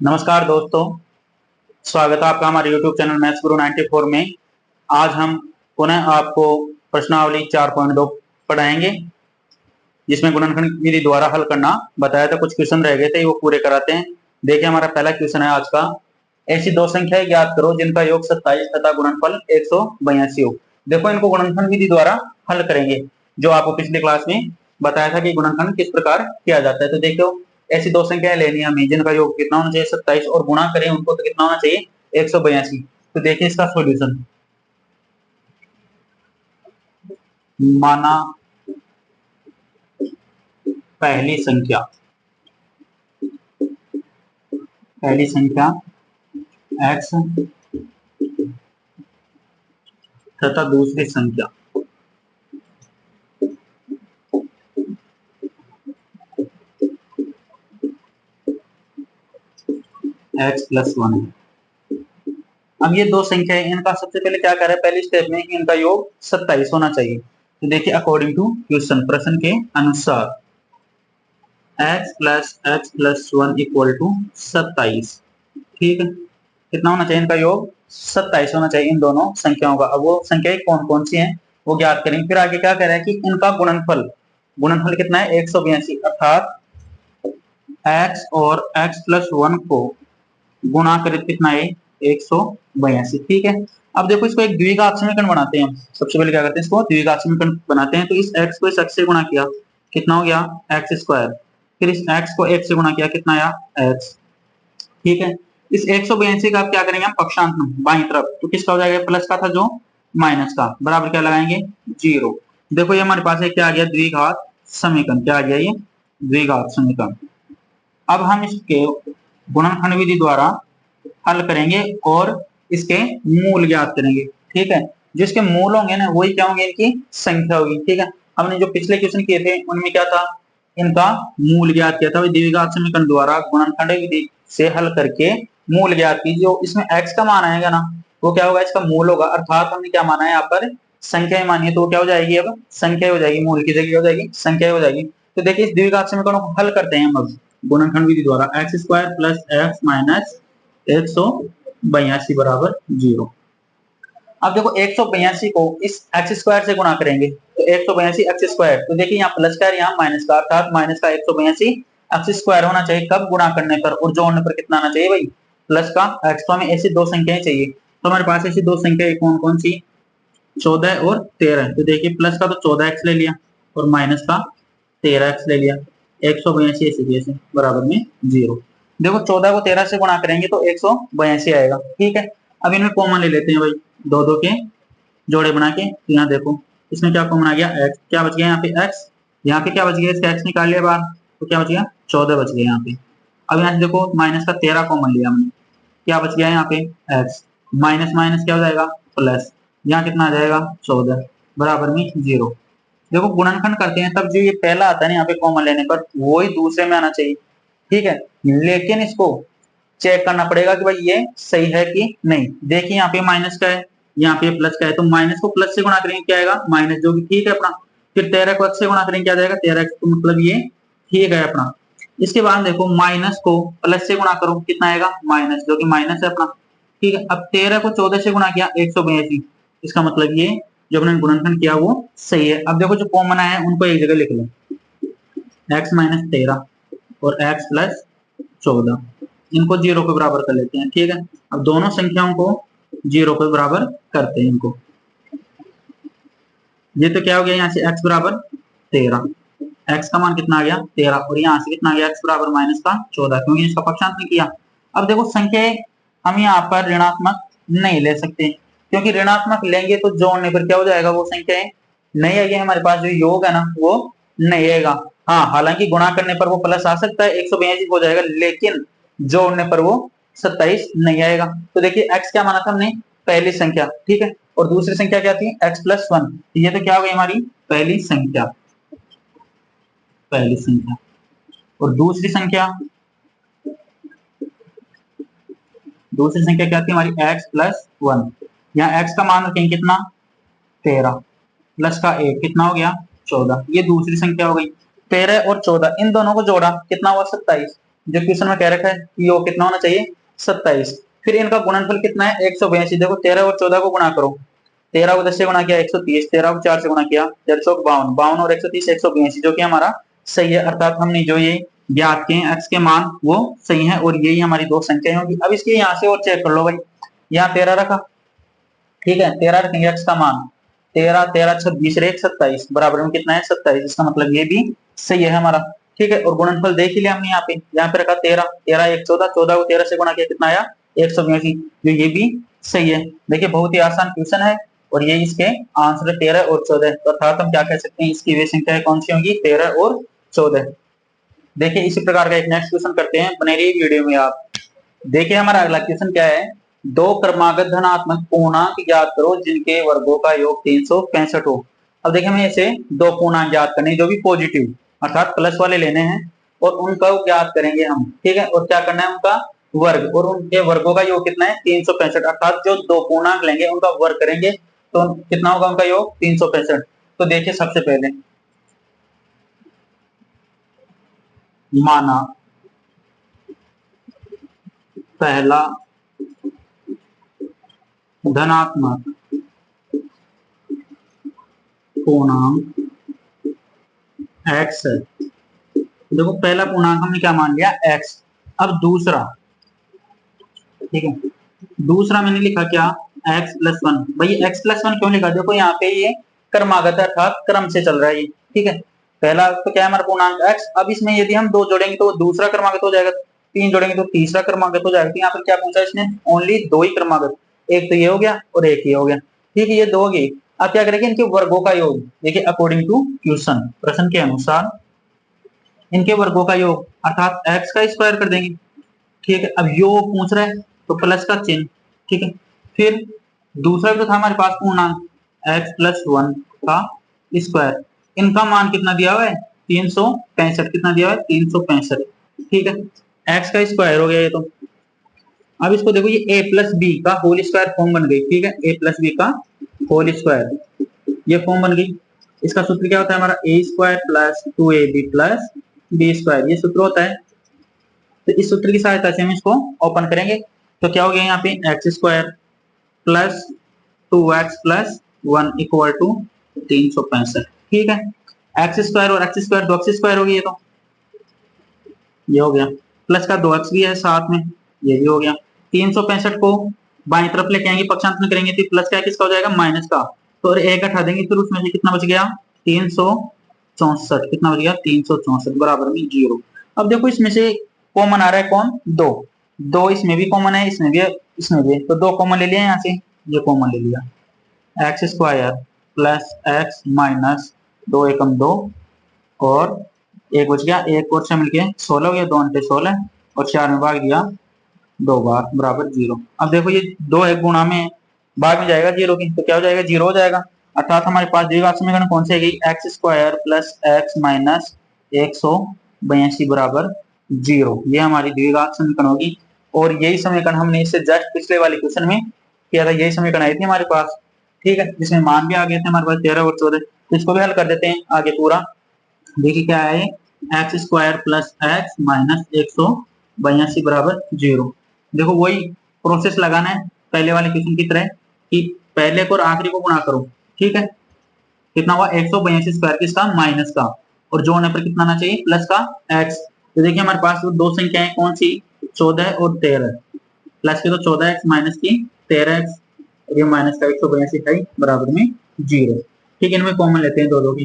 नमस्कार दोस्तों, स्वागत है आपका हमारे YouTube चैनल मैथ्स गुरु 94 में। आज हम पुनः आपको प्रश्नावली 4.2 पढ़ाएंगे, जिसमें गुणनखंड विधि द्वारा हल करना बताया था। कुछ क्वेश्चन रह गए थे, वो पूरे कराते हैं। देखिए, हमारा पहला क्वेश्चन है आज का। ऐसी दो संख्याएं ज्ञात करो जिनका योग 27 तथा गुणनफल 182 हो। देखो, इनको गुणनखंड विधि द्वारा हल करेंगे, जो आपको पिछले क्लास में बताया था कि गुणनखंड किस प्रकार किया जाता है। तो देखो, ऐसी दो संख्याएं लेनी है हमें जिनका योग कितना होना चाहिए 27, और गुणा करें उनको तो कितना होना चाहिए 182। तो देखिए इसका सॉल्यूशन। माना पहली संख्या x तथा दूसरी संख्या x+1 है। अब ये दो संख्या है, इनका सबसे पहले क्या कर रहा है, पहले स्टेप में इनका योग 27 होना चाहिए। तो देखिए, अकॉर्डिंग टू क्वेश्चन, प्रश्न के अनुसार x+x+1 इक्वल टू 27। ठीक है, कितना होना चाहिए इनका योग 27 होना चाहिए इन दोनों संख्याओं का। अब वो संख्याएं कौन कौन सी हैं वो ज्ञात करेंगे। फिर आगे क्या कह रहा है कि इनका गुणनफल कितना है 182, अर्थात x और x+1 को गुणा करें कितना है 182। ठीक है, अब देखो इसको एक द्विघात समीकरण बनाते हैं हम। सबसे पहले क्या करते हैं, इसको द्विघात समीकरण बनाते हैं। तो इस x को इस x से गुणा किया, कितना हो गया x²। फिर इस x को 1 से गुणा किया, कितना आया x। ठीक है, इस 182 का आप क्या करेंगे, हम पक्षांत में बाईं तरफ, तो किसका हो जाएगा, प्लस का था जो माइनस का, बराबर क्या लगाएंगे 0। देखो ये हमारे पास है क्या आ गया, द्विघात समीकरण। क्या आ गया ये द्विघात समीकरण। अब हम इसके गुणनखंड विधि द्वारा हल करेंगे और इसके मूल ज्ञात करेंगे। ठीक है, जिसके मूल होंगे ना वही क्या होंगे, इनकी संख्या होगी। ठीक है, हमने जो पिछले क्वेश्चन किए थे उनमें क्या था, इनका मूल ज्ञात किया था। द्विघात समीकरण द्वारा गुणनखंड विधि से हल करके मूल ज्ञात कीजिए। जो इसमें x का मान आएगा ना, वो क्या होगा, इसका मूल होगा। अर्थात हमने क्या माना है यहाँ पर, संख्या मानी है, तो क्या हो जाएगी, अब संख्या हो जाएगी, मूल की जगह हो जाएगी संख्या हो जाएगी। तो देखिए इस द्विघात समीकरण को हल करते हैं हम अब गुणनखंड विधि द्वारा। x² प्लस x माइनस 182 बराबर 0। अब देखो 182 को इस x² से गुणा करेंगे, तो 182 x²। तो देखिए यहाँ प्लस का है, यहाँ माइनस का, अर्थात माइनस का 182 x² होना चाहिए। कब गुणा करने पर, और जोड़ने पर कितना आना चाहिए भाई, प्लस का x। तो हमें ऐसी दो संख्याएं चाहिए। तो हमारे पास ऐसी दो संख्याएं कौन कौन सी, 14 और 13। तो देखिए प्लस का तो 14x ले लिया और माइनस का 13x ले लिया। 182 ऐसे बराबर में 0। देखो 14 को 13 से गुणा करेंगे तो 182 आएगा। ठीक है, अब इनमें कॉमन ले लेते हैं भाई, दो दो के जोड़े बना के। तो यहाँ देखो इसमें क्या कॉमन आ गया, x। क्या बच गया यहाँ पे x, यहाँ पे क्या बच गया, इसका x निकाल लिया बाहर, तो क्या बच गया 14 बच गया यहाँ पे। अब यहाँ से देखो माइनस का 13 कॉमन लिया हमने, क्या बच गया यहाँ पे x। माइनस माइनस क्या हो जाएगा प्लस, यहाँ कितना आ जाएगा 14 बराबर में 0। देखो गुणनखंड करते हैं तब जो ये पहला आता है ना यहाँ पे कॉमन लेने पर, वही दूसरे में आना चाहिए। ठीक है, लेकिन इसको चेक करना पड़ेगा कि भाई ये सही है कि नहीं। देखिए यहाँ पे माइनस का है, यहाँ पे प्लस का है, तो माइनस को प्लस से गुणा करेंगे क्या आएगा माइनस, जो कि ठीक है अपना। फिर 13 को x से गुणा करेंगे क्या जाएगा 13x, तो मतलब ये ठीक है अपना। इसके बाद देखो माइनस को प्लस से गुणा करो, कितना आएगा माइनस, जो कि माइनस है अपना। ठीक है, अब 13 को 14 से गुणा किया 182, इसका मतलब ये जो हमने गुणनखंड किया वो सही है। अब देखो जो कॉमन आया है उनको एक जगह लिख लो, x माइनस 13 और x प्लस 14, इनको 0 के बराबर कर लेते हैं। ठीक है, अब दोनों संख्याओं को 0 के बराबर करते हैं इनको। ये तो क्या हो गया, यहाँ से x बराबर 13, x का मान कितना आ गया 13, और यहाँ से कितना आ गया x बराबर माइनस का 14, क्योंकि इसका पक्षांत नहीं किया। अब देखो संख्याएं हम यहाँ पर ऋणात्मक नहीं ले सकते, क्योंकि ऋणात्मक लेंगे तो जोड़ने पर क्या हो जाएगा, वो संख्याएं नहीं आएगी। हमारे पास जो योग है ना वो नहीं आएगा। हाँ, हालांकि गुणा करने पर वो प्लस आ सकता है, 182 हो जाएगा, लेकिन जोड़ने पर वो 27 नहीं आएगा। तो देखिए x क्या माना था हमने, पहली संख्या। ठीक है, और दूसरी संख्या क्या थी x+1। ये तो क्या हो गई हमारी पहली संख्या, पहली संख्या। और दूसरी संख्या क्या थी हमारी x+1। यहाँ x का मान रखेंगे कितना 13, प्लस का 1 कितना हो गया 14। ये दूसरी संख्या हो गई। 13 और 14 इन दोनों को जोड़ा कितना हुआ 27। जो क्वेश्चन में कह रखा है कि योग कितना होना चाहिए 27। फिर इनका गुणनफल कितना है 182। देखो 13 और 14 को गुणा करो, 13 को 10 से गुणा किया 130, 13 को 4 से गुणा किया 452, 52 और 130 182, जो कि हमारा सही है। अर्थात हमने जो ये ज्ञात किए एक्स के मान वो सही है और यही हमारी दो संख्याएं होगी। अब इसके यहाँ से और चेक कर लो भाई, यहाँ 13 रखा, ठीक है 13 रखेंगे एक्स का मान, 13 13 26 और 1 27 बराबर में कितना है 27। इसका मतलब ये भी सही है हमारा, ठीक है। और गुणनफल देख लिया हमने यहाँ पे रखा 13 13 1 14, 14 को 13 से गुणा किया कितना आया 182, जो ये भी सही है। देखिए बहुत ही आसान क्वेश्चन है और ये इसके आंसर 13 और 14। तो अर्थात हम क्या कह सकते हैं इसकी वे संख्या कौन सी होंगी 13 और 14। देखिए इसी प्रकार का एक नेक्स्ट क्वेश्चन करते हैं, बने रहिए वीडियो में आप। देखिए हमारा अगला क्वेश्चन क्या है, दो क्रमागत धनात्मक पूर्णांक ज्ञात करो जिनके वर्गों का योग 365 हो। अब देखिए हमें ऐसे दो पूर्णांक ज्ञात करने जो भी पॉजिटिव अर्थात प्लस वाले लेने हैं और उनका ज्ञात करेंगे हम, ठीक है। और क्या करना है उनका वर्ग, और उनके वर्गों का योग कितना है 365। अर्थात जो दो पूर्णांक लेंगे उनका वर्ग करेंगे तो कितना होगा उनका योग 365। तो देखिए सबसे पहले माना पहला धनात्मक पूर्णांक x है। देखो पहला पूर्णांक हमने क्या मान लिया x। अब दूसरा, ठीक है, दूसरा मैंने लिखा क्या x प्लस वन। भाई x प्लस वन क्यों लिखा, देखो यहाँ पे ये क्रमागत है अर्थात क्रम से चल रहा है ये, ठीक है। पहला तो क्या है हमारा पूर्णांक x, अब इसमें यदि हम दो जोड़ेंगे तो दूसरा क्रमागत हो जाएगा, तीन जोड़ेंगे तो तीसरा क्रमागत हो जाएगा। तो यहाँ पर क्या पूछा इसने, ओनली दो ही क्रमागत, एक तो ये हो गया और एक ये हो गया, ठीक है, ये दो हो गई। अब क्या करेंगे इनके वर्गों का योग, देखिए अकॉर्डिंग टू क्वेश्चन प्रश्न के अनुसार इनके वर्गों का योग अर्थात x का स्क्वायर कर देंगे, ठीक है। अब योग पूछ रहा है तो प्लस का चिन्ह, ठीक है। फिर दूसरा भी तो था हमारे पास पूर्णांक x प्लस वन का स्क्वायर, इनका मान कितना दिया हुआ है 365, कितना दिया हुआ है 365, ठीक है। x का स्क्वायर हो गया ये तो। अब इसको देखो ये a प्लस बी का होल स्क्वायर फॉर्म बन गई, ठीक है, a प्लस बी का होल स्क्वायर ये फॉर्म बन गई। इसका सूत्र क्या होता है हमारा a square plus 2ab plus B square, ये सूत्र होता है। तो इस सूत्र की सहायता से हम इसको ओपन करेंगे तो क्या हो गया यहाँ पे X square plus 2x plus one equal to 365, ठीक है। एक्स स्क्वायर और एक्स स्क्वायर 2x स्क्वायर हो गया, ये तो ये हो गया, प्लस का 2x भी है साथ में, ये भी हो गया। 365 को बाई तरफ लेके आएंगे पक्षांतर में करेंगे तो प्लस का किसका हो जाएगा माइनस का, तो और एक हटा देंगे फिर उसमें से कितना बच गया 364, कितना बच गया 364 बराबर में 0। अब देखो इसमें से कॉमन आ रहा है कौन, दो, दो इसमें भी कॉमन है इसमें भी इसमें भी, तो दो कॉमन ले लिया यहाँ से, ये कॉमन ले लिया x square plus x minus 2 एकम 2 और एक बच गया, एक और से मिलके 16 हो गया, 2 अंटे 16 और 4 में भाग दिया 2 बार बराबर 0। अब देखो ये 2 एक गुणा में भाग में जाएगा 0 की, तो क्या हो जाएगा 0 हो जाएगा। अर्थात हमारे पास द्विघात समीकरण कौन सी है X square plus x minus 182 बराबर 0, ये हमारी द्विघात समीकरण होगी। और यही समीकरण हमने इससे जस्ट पिछले वाले क्वेश्चन में किया था, यही समीकरण आई थी हमारे पास, ठीक है, जिसमें मान भी आ गए थे हमारे पास 13 और 14। तो इसको भी हल कर देते हैं आगे पूरा। देखिए क्या है X square plus x minus 182 बराबर 0। देखो वही प्रोसेस लगाना है पहले वाले क्वेश्चन की तरह कि पहले को और आखिरी को गुणा करो, ठीक है। कितना हुआ 182 स्क्वायर किसका माइनस का, और जो होने पर कितना आना चाहिए प्लस का x। तो देखिए हमारे पास वो दो संख्याएं कौन सी 14 और 13, प्लस की तो 14x माइनस की 13x और ये माइनस का 182 है बराबर में 0, ठीक है। इनमें कॉमन लेते हैं दो दो की,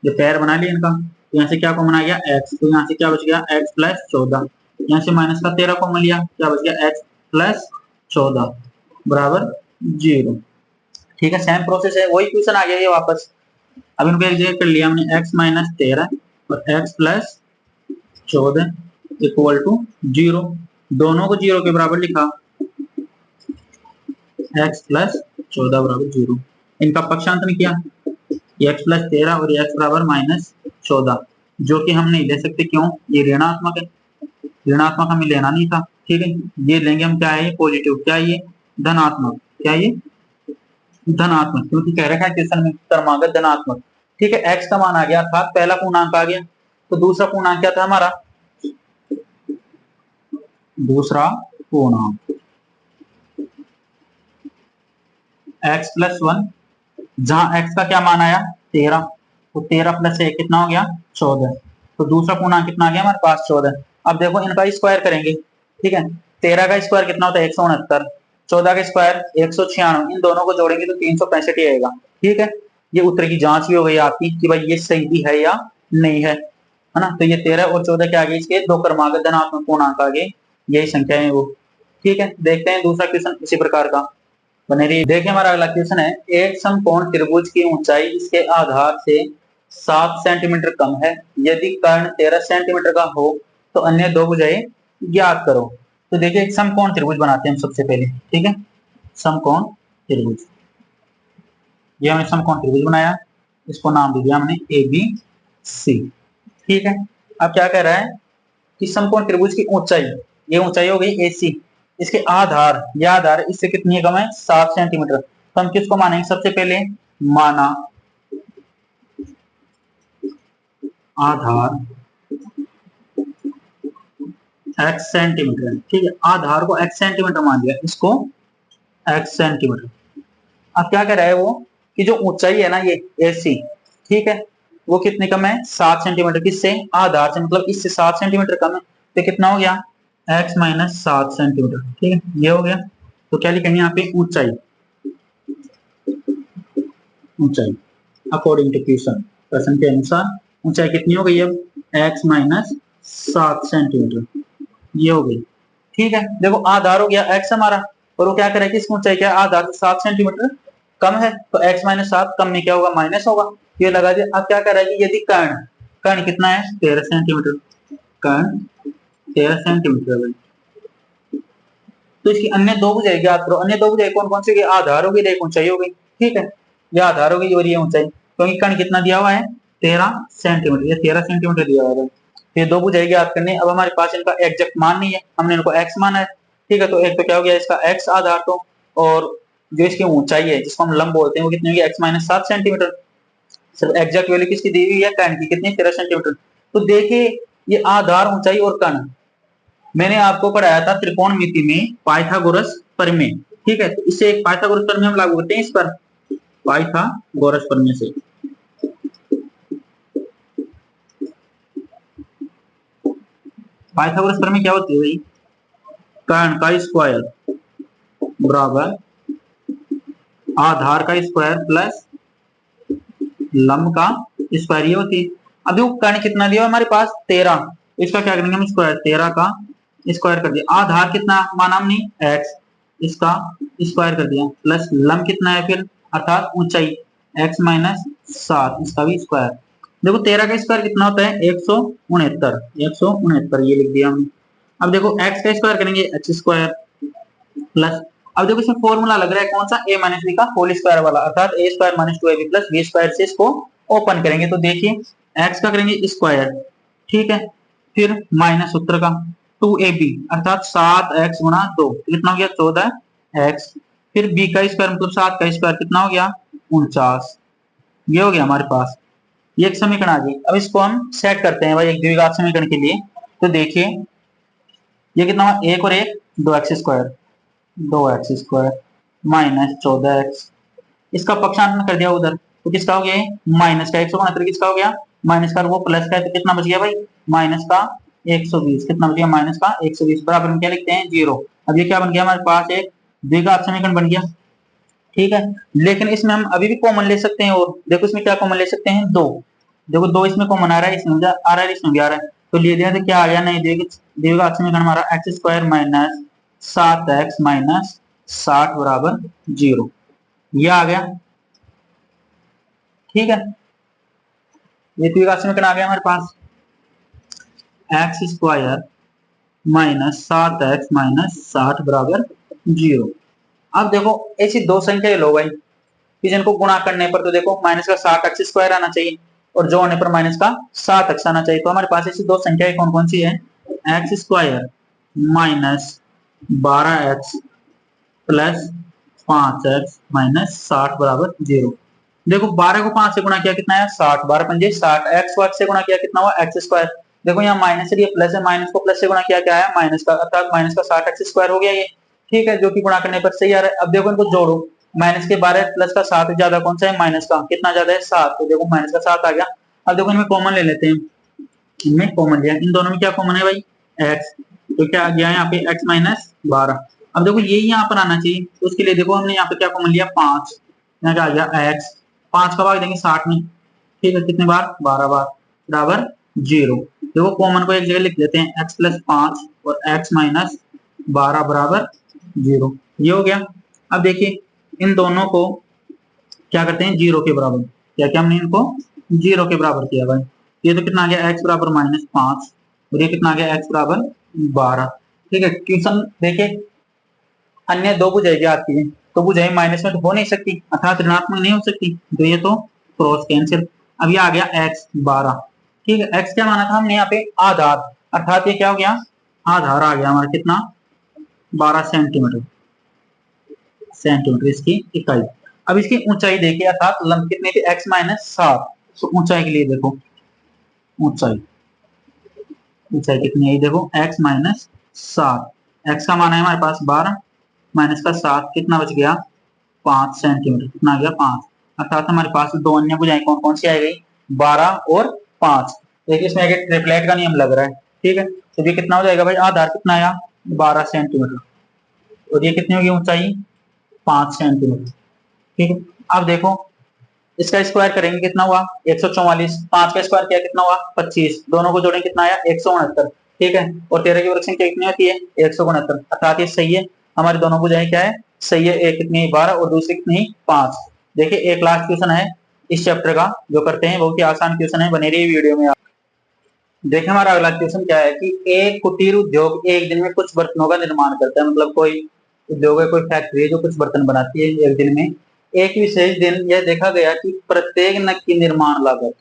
जो पैर बना लिया इनका, तो यहाँ से क्या कॉमन आ गया x, तो यहाँ से क्या बच गया x प्लस 14, यहाँ से माइनस का 13 कॉमन लिया, क्या बच गया x प्लस 14 बराबर 0, ठीक है। सेम प्रोसेस है, वही क्वेश्चन आ गया ये वापस। अब इनको एक जगह कर लिया हमने x माइनस 13 और x प्लस 14 इक्वल टू 0, दोनों को 0 के बराबर लिखा, x प्लस 14 बराबर 0। इनका पक्षांतर किया, x प्लस 13 और x बराबर माइनस 14, जो कि हम नहीं ले सकते, क्यों, ये ऋणात्मक है, ऋणात्मक हमें लेना नहीं था, ठीक है। ये लेंगे हम क्या है पॉजिटिव, क्या ये धनात्मक, क्या ये धनात्मक, क्योंकि कह रखा है क्वेश्चन में क्रमागत धनात्मक, ठीक है। x का मान आ गया अर्थात पहला पूर्णांक आ गया। तो दूसरा पूर्णांक क्या था हमारा दूसरा पूर्णांक x+1, जहां x का क्या मान आया 13, तो 13 + 1 कितना हो गया 14, तो दूसरा पूर्णांक कितना आ गया हमारे पास 14। अब देखो इनका स्क्वायर करेंगे, ठीक है। 13 का स्क्वायर कितना होता है 169, 14 का स्क्वायर 196, इन दोनों को जोड़ेंगे तो 365 ही आएगा, ठीक है। ये उत्तर की जांच भी हो गई आपकी कि भाई ये सही है या नहीं है ना। तो ये 13 और 14 के आगे इसके दो क्रमांक धनात्मक पूर्णांक आगे यही संख्या है वो, ठीक है। देखते हैं दूसरा क्वेश्चन इसी प्रकार का बने रही। देखिए हमारा अगला क्वेश्चन है, एक समकोण त्रिभुज की ऊंचाई इसके आधार से 7 सेंटीमीटर कम है, यदि कर्ण 13 सेंटीमीटर का हो तो अन्य दो भुजाएं ज्ञात करो। तो देखिए एक समकोण त्रिभुज बनाते हैं हम सबसे पहले, ठीक है। समकोण त्रिभुज, ये हमने समकोण त्रिभुज बनाया, इसको नाम दे दिया हमने ए बी सी, ठीक है। अब क्या कह रहा है कि समकोण त्रिभुज की ऊंचाई, ये ऊंचाई हो गई ए सी, इसके आधार, यह आधार इससे कितनी कम है 7 सेंटीमीटर। तो हम किसको मानेंगे सबसे पहले, माना आधार x सेंटीमीटर, ठीक है। आधार को x सेंटीमीटर मान लिया, इसको x सेंटीमीटर। अब क्या कह रहा है वो कि जो ऊंचाई है ना ये AC, ठीक है, वो कितनी कम है 7 सेंटीमीटर, किससे आधार से, मतलब इससे 7 सेंटीमीटर कम है, तो कितना हो गया x - 7 सेंटीमीटर, ठीक है, ये हो गया। तो क्या लिखेंगे यहाँ पे ऊंचाई, ऊंचाई अकॉर्डिंग टू क्वेश्चन, प्रश्न के अनुसार ऊंचाई कितनी हो गई अब x - 7 सेंटीमीटर, ये हो गई, ठीक है। देखो आधार हो गया x हमारा, और वो क्या करें कि इसकी ऊंचाई क्या आधार से 7 सेंटीमीटर कम है, तो x - 7 कम में क्या होगा माइनस होगा, ये लगा दिया। अब क्या कर रहा है कि यदि कर्ण, कर्ण कितना है 13 सेंटीमीटर, कर्ण 13 सेंटीमीटर है, तो इसकी अन्य दो भुजाएं ज्ञात करो। अन्य दो भुजाएं कौन कौन सी, आधार हो गई, एक ऊंचाई हो गई, ठीक है। यह आधार हो गई और ये ऊंचाई, क्योंकि कर्ण कितना दिया हुआ है 13 सेंटीमीटर, ये 13 सेंटीमीटर दिया हुआ है। ये दो भुजाएं ज्ञात करनी, अब हमारे पास इनका एग्जैक्ट मान नहीं है, हमने इनको x माना है, ठीक है। तो एक तो क्या हो गया इसका x आधार, तो और जो इसकी ऊंचाई है जिसको हम लंब बोलते हैं वो कितनी होगी x - 7 सेंटीमीटर। सिर्फ एग्जैक्ट वैल्यू किसकी दी हुई है कर्ण की, कितनी 13 सेंटीमीटर। तो देखिए ये आधार, ऊंचाई और कर्ण मैंने आपको पढ़ाया था त्रिकोणमिति में पाइथागोरस प्रमेय, ठीक है। तो इससे एक पाइथागोरस प्रमेय हम लागू करते हैं इस पर, पाइथागोरस प्रमेय से। पाइथागोरस प्रमेय क्या होती है भाई, कर्ण का स्क्वायर बराबर आधार का स्क्वायर प्लस लंब का स्क्वायर, ये होती है। अभी वो कर्ण कितना दिया हमारे पास 13, इसका क्या करेंगे हम स्क्वायर, 13 का स्क्वायर कर दिया, आधार कितना माना हमने x, इसका स्क्वायर कर दिया, प्लस लंब कितना है फिर अर्थात ऊंचाई x - 7, इसका भी स्क्वायर। देखो 13 का स्क्वायर कितना होता है 169, 169 ये लिख दिया हमने। अब देखो x का स्क्वायर करेंगे x स्क्वायर प्लस, अब देखो इसमें फॉर्मूला लग रहा है कौन सा a - b का होल स्क्वायर वाला, अर्थात a² - 2ab + b स्क्वायर से इसको ओपन करेंगे। तो देखिए x का करेंगे स्क्वायर, ठीक है, फिर माइनस सूत्र का 2ab अर्थात 7x × 2 कितना हो गया 14x, फिर b का स्क्वायर मतलब 7 का स्क्वायर कितना हो गया 49, ये हो गया हमारे पास, ये एक समीकरण आ गई। अब इसको हम सेट करते हैं भाई एक द्विघात समीकरण के लिए। तो देखिए ये कितना हुआ, एक और एक 2x square, 2x square minus 14x, इसका पक्षांतर कर दिया उधर, तो किसका हो गया माइनस का 169, किसका हो गया माइनस का, वो प्लस का है तो कितना बच गया भाई माइनस का 120, कितना बच गया माइनस का 120, बराबर में क्या लिखते हैं 0। अब ये क्या बन गया हमारे पास एक द्विघात समीकरण बन गया, ठीक है। लेकिन इसमें हम अभी भी कॉमन ले सकते हैं, और देखो इसमें क्या कॉमन ले सकते हैं 2, देखो 2 इसमें कॉमन आ रहा है, इसमें आ रहा है, इसमें भी आ रहा है, तो ले दिया तो क्या आ गया नहीं द्विघात समीकरण हमारा x² - 7x - 60 बराबर 0, ये आ गया, ठीक है। ये द्विघात समीकरण आ गया हमारे पास x² - 7x - 60 बराबर 0। अब देखो ऐसी दो संख्या लो भाई कि जिनको गुणा करने पर तो देखो माइनस का 60x² आना चाहिए और जोड़ने पर माइनस का 7x आना चाहिए। तो हमारे पास ऐसी दो संख्याएं कौन कौन सी है, x² - 12x प्लस 5x - 60 बराबर 0। देखो 12 को 5 से गुणा किया कितना है 60, 12 × 5 = 60, x² से गुणा किया कितना हुआ x², देखो यहाँ माइनस से ये प्लस है, माइनस को प्लस से गुणा किया क्या है माइनस का, अर्थात माइनस का 60x² हो गया ये, ठीक है, जो कि गुणा करने पर सही आ रहा है। अब देखो इनको जोड़ो, माइनस के 12 प्लस का 7 ज्यादा कौन सा है माइनस का, कितना ज्यादा है 7, तो देखो माइनस का 7 आ गया। अब देखो इनमें कॉमन ले लेते हैं, इनमें कॉमन लिया, इन दोनों में क्या कॉमन है भाई x, तो क्या आ गया यहाँ पे x माइनस 12। अब देखो यही यहाँ पर आना चाहिए, तो उसके लिए देखो हमने यहाँ पे क्या कॉमन लिया 5, यहाँ क्या आ गया x, 5 का भाग देंगे 60 में, ठीक है, कितने बार 12 बार, बराबर 0। देखो कॉमन को एक जगह लिख देते हैं, x प्लस 5 और x माइनस 12 बराबर 0, ये हो गया। अब देखिए इन दोनों को क्या करते हैं 0 के बराबर, क्या क्या हमने इनको 0 के बराबर किया भाई, ये तो कितना आ गया x बराबर माइनस 5 और ये कितना आ गया x बराबर 12, ठीक है। क्वेश्चन देखिए अन्य दो बुझाई आती है, तो बुझाई माइनस में तो हो नहीं सकती, अर्थात ऋणात्मक नहीं हो सकती, तो ये तो क्रॉस कैंसिल। अब ये आ गया x 12, ठीक है, x क्या माना था हमने यहाँ पे आधार, अर्थात ये क्या हो गया आधार आ गया हमारा, कितना 12 सेंटीमीटर, सेंटीमीटर इसकी इकाई। अब इसकी ऊंचाई देखिए, अर्थात लंब कितनी थी x माइनस 7, तो ऊंचाई के लिए देखो, ऊंचाई ऊंचाई कितनी है देखो x माइनस 7, x का मान है हमारे पास 12 माइनस का 7, कितना बच गया 5 सेंटीमीटर, कितना आ गया 5, अर्थात हमारे पास दो अन्य भुजाएं कौन कौन सी आ गई 12 और 5। देखिए इसमें एक ट्रिपलेट का नियम लग रहा है, ठीक है, तो ये कितना हो जाएगा भाई आधार कितना आया 12 सेंटीमीटर और ये कितनी होगी ऊंचाई 5 सेंटीमीटर, ठीक है। अब देखो इसका स्क्वायर करेंगे कितना हुआ 144, 5 का स्क्वायर किया कितना हुआ 25, दोनों को जोड़ेंगे कितना आया 169, ठीक है, और 13 की वर्ग संख्या कितनी होती है 169, अर्थात ये सही है, हमारी दोनों भुजाएं क्या है सही है, एक कितनी 12 और दूसरी कितनी 5। देखिए एक लास्ट क्वेश्चन है इस चैप्टर का जो करते हैं, बहुत ही आसान क्वेश्चन है, बने रही वीडियो में। देखिए हमारा अगला क्वेश्चन क्या है कि एक कुटीर उद्योग एक दिन में कुछ बर्तनों का निर्माण करता है, मतलब कोई उद्योग है, कोई फैक्ट्री है जो कुछ बर्तन बनाती है एक दिन में। एक विशेष दिन यह देखा गया कि प्रत्येक नग की निर्माण लागत,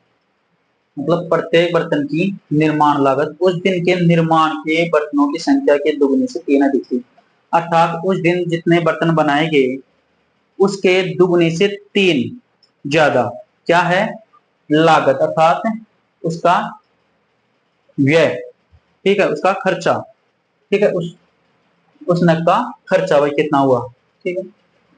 मतलब प्रत्येक बर्तन की निर्माण लागत उस दिन के निर्माण के बर्तनों की संख्या के दुगने से 3 अधिक थी, अर्थात उस दिन जितने बर्तन बनाए गए उसके दुगने से 3 ज्यादा क्या है लागत, अर्थात उसका व्यय, ठीक है, उसका खर्चा, ठीक है, उस नग का खर्चा भाई कितना हुआ, ठीक है,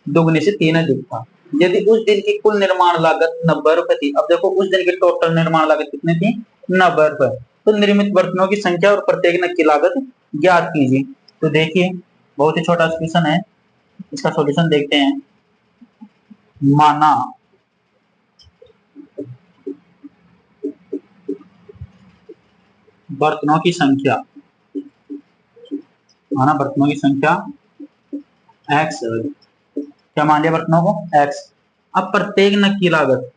दुगने से 3 अधिक था। यदि उस दिन की कुल निर्माण लागत 90 रुपए थी, अब देखो उस दिन की टोटल निर्माण लागत कितनी थी 90 रुपए, तो निर्मित बर्तनों की संख्या और प्रत्येक नग की लागत ज्ञात कीजिए। तो देखिए बहुत ही छोटा क्वेश्चन है, इसका सॉल्यूशन देखते हैं। माना बर्तनों की संख्या, माना बर्तनों की संख्या x, क्या मान लिया बर्तनों को x। अब प्रत्येक नग की लागत,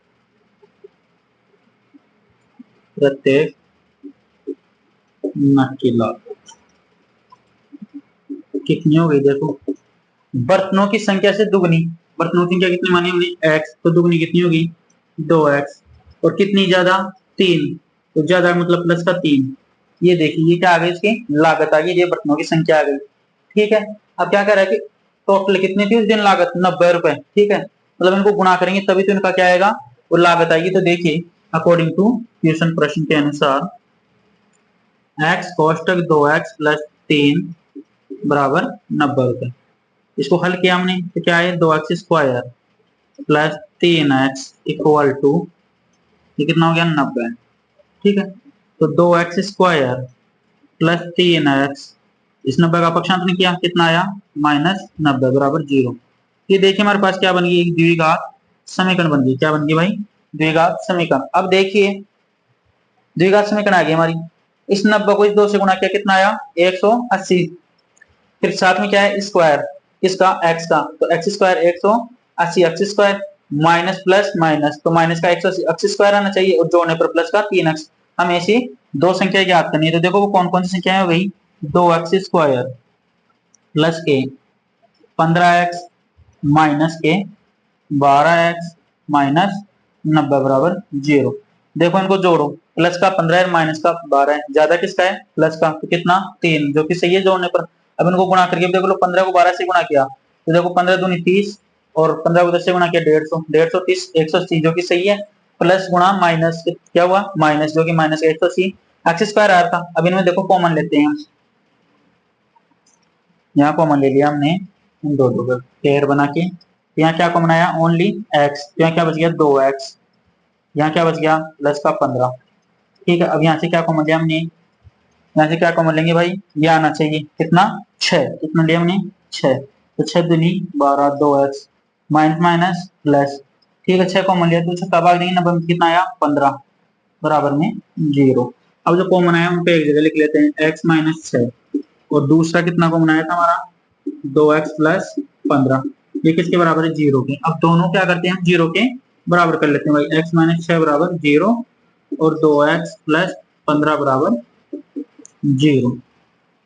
प्रत्येक नग की लागत कितनी हो गई देखो, बर्तनों की संख्या से दुगनी, बर्तनों की संख्या कितनी मानी हमने x, तो दुगनी कितनी होगी 2x, और कितनी ज्यादा 3, तो ज्यादा मतलब प्लस का 3, ये देखिए ये क्या आ गई इसकी लागत आ गई, ये बर्तनों की संख्या आ गई, ठीक है। अब क्या कर रहा है कि टोटल कितनी थी उस दिन लागत 90 रुपए, ठीक है, मतलब इनको गुणा करेंगे तभी तो इनका क्या आएगा वो लागत आएगी। तो देखिए अकॉर्डिंग टू क्वेश्चन प्रश्न के अनुसार x कोष्टक 2x प्लस 3 बराबर 90 रुपए, इसको हल किया हमने तो क्या है 2x square plus 3x equal to, ये कितना हो गया 90, ठीक है, तो 2x स्क्वायर प्लस 3x, इस 90 का पक्षांतर किया कितना आया माइनस 90 बराबर 0। ये देखिए हमारे पास क्या बन गई एक द्विघात समीकरण बन गई, क्या बन गई भाई द्विघात समीकरण। अब देखिए द्विघात समीकरण आ गई हमारी, इस 90 को इस 2 से गुणा किया कितना आया 180, फिर साथ में क्या है स्क्वायर इसका x का, तो x square 180 x square minus plus minus, तो माइनस का 180 x स्क्वायर आना चाहिए और जोड़ने पर प्लस का 3x, हमें ऐसी दो संख्या ज्ञात करनी है। तो देखो वो कौन कौन सी संख्या है वही 2x स्क्वायर प्लस के 15x माइनस के 12x माइनस 90 बराबर 0। देखो इनको जोड़ो, प्लस का 15 है माइनस का 12 है, ज्यादा किसका है प्लस का, तो कितना 3 जो कि सही है जोड़ने पर। अब इनको गुणा करके देखो लो 15 को 12 से गुणा किया तो देखो 15 दूनी 30 और 15 को 10 से गुणा किया 150, 130 180 जो कि सही है, प्लस गुणा माइनस क्या हुआ माइनस जो कि माइनस 180, एक्स स्क्वायर आया था। अब इनमें देखो कॉमन लेते हैं, यहाँ कॉमन ले लिया हमने इन दो का पेयर बना के। यहाँ क्या कॉमन आया, ओनली एक्स, तो यहाँ क्या बच गया 2x, यहाँ क्या बच गया प्लस का 15। ठीक है, अब यहाँ से क्या कॉमन लिया हमने, यहाँ से क्या कॉमन लेंगे भाई, ये आना चाहिए कितना 6, कितना लिया हमने 6, तो 6 दूनी 12, 2x माइनस माइनस प्लस। ठीक है, 6 कॉमन लिया तो 6 का भाग देंगे, नंबर में कितना आया 15 बराबर में 0। अब जो कॉमन आया उनको एक जगह लिख लेते हैं, x माइनस 6, और दूसरा कितना कॉमन आया था हमारा 2x प्लस 15, ये किसके बराबर है 0 के। अब दोनों क्या करते हैं हम 0 के बराबर कर लेते हैं भाई, x माइनस 6 बराबर 0 और 2x प्लस 15 बराबर 0।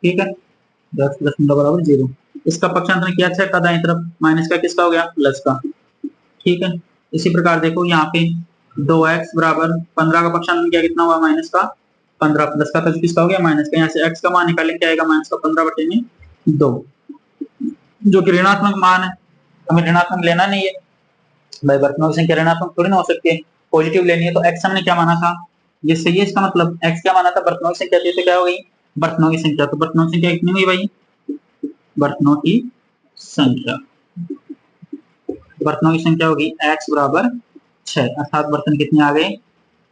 ठीक है, 10 प्लस 15 बराबर 0। इसका पक्षांतर किया 6 का दाईं तरफ, माइनस का किसका हो गया प्लस का। ठीक है, इसी प्रकार देखो यहाँ पे 2x बराबर 15 का पक्षांतर किया कितना हुआ माइनस का 15, प्लस का तो किसका हो गया माइनस का। यहाँ से x का मान निकालें, क्या आएगा माइनस का 15 बटे में 2, जो कि ऋणात्मक मान है, हमें ऋणात्मक लेना नहीं है भाई, वर्तमान संख्या ऋणात्मक थोड़ी ना हो सकती है, पॉजिटिव लेनी है। तो x हमने क्या माना था, ये सही है, इसका मतलब x क्या माना था वर्तमान संख्या, तो क्या हो गई वर्तनों की संख्या। तो वर्तनों की संख्या कितनी हुई भाई, बर्तनों की संख्या, बर्तनों की संख्या होगी x बराबर 6, अर्थात बर्तन कितने आ गए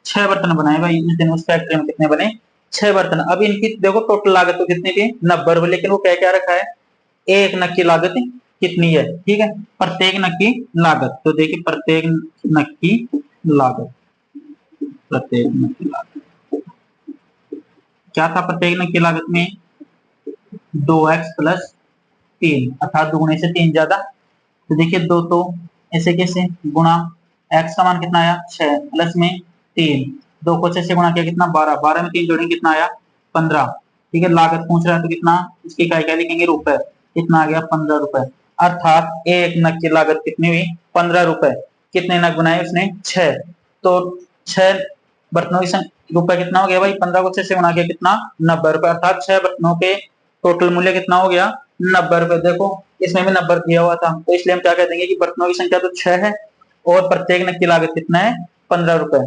6 बर्तन बनाए भाई इस दिन उस फैक्ट्री में, कितने बने 6 बर्तन। अब इनकी देखो टोटल लागत तो कितनी थी 90 रुपए, लेकिन वो क्या क्या रखा है, एक नग की लागत कितनी है। ठीक है, प्रत्येक नग की लागत, तो देखिए प्रत्येक नग की लागत, प्रत्येक नग की लागत क्या था, प्रत्येक नग की लागत में 2x प्लस 3, अर्थात दुगुने से 3 ज्यादा। तो देखिए 2 तो ऐसे कैसे गुणा, x का मान कितना आया 6 प्लस में 3, 2 को 6 से गुणा किया कितना 12, 12 में 3 जोड़ेंगे कितना आया 15। ठीक है, लागत पूछ रहा है तो कितना, इसकी क्या लिखेंगे रुपए, कितना आ गया 15 रुपए। अर्थात एक नग की लागत कितनी हुई 15 रुपए। कितने नग बनाए उसने 6, तो 6 बर्तनों की रुपए कितना हो गया भाई, 15 को 6 से गुणा किया कितना 90 रुपए, अर्थात 6 बर्तनों के टोटल मूल्य कितना हो गया 90 रुपए। देखो इसमें भी 90 दिया हुआ था, तो इसलिए हम क्या कह देंगे कि बर्तनों की संख्या तो 6 है और प्रत्येक नग की लागत कितना है 15 रुपए।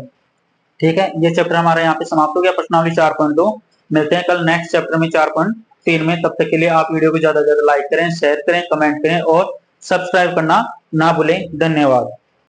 ठीक है, ये चैप्टर हमारा यहाँ पे समाप्त हो गया, प्रश्नावली 4.2। मिलते हैं कल नेक्स्ट चैप्टर में 4.3 में। तब तक के लिए आप वीडियो को ज्यादा से ज्यादा लाइक करें, शेयर करें, कमेंट करें और सब्सक्राइब करना ना भूलें। धन्यवाद।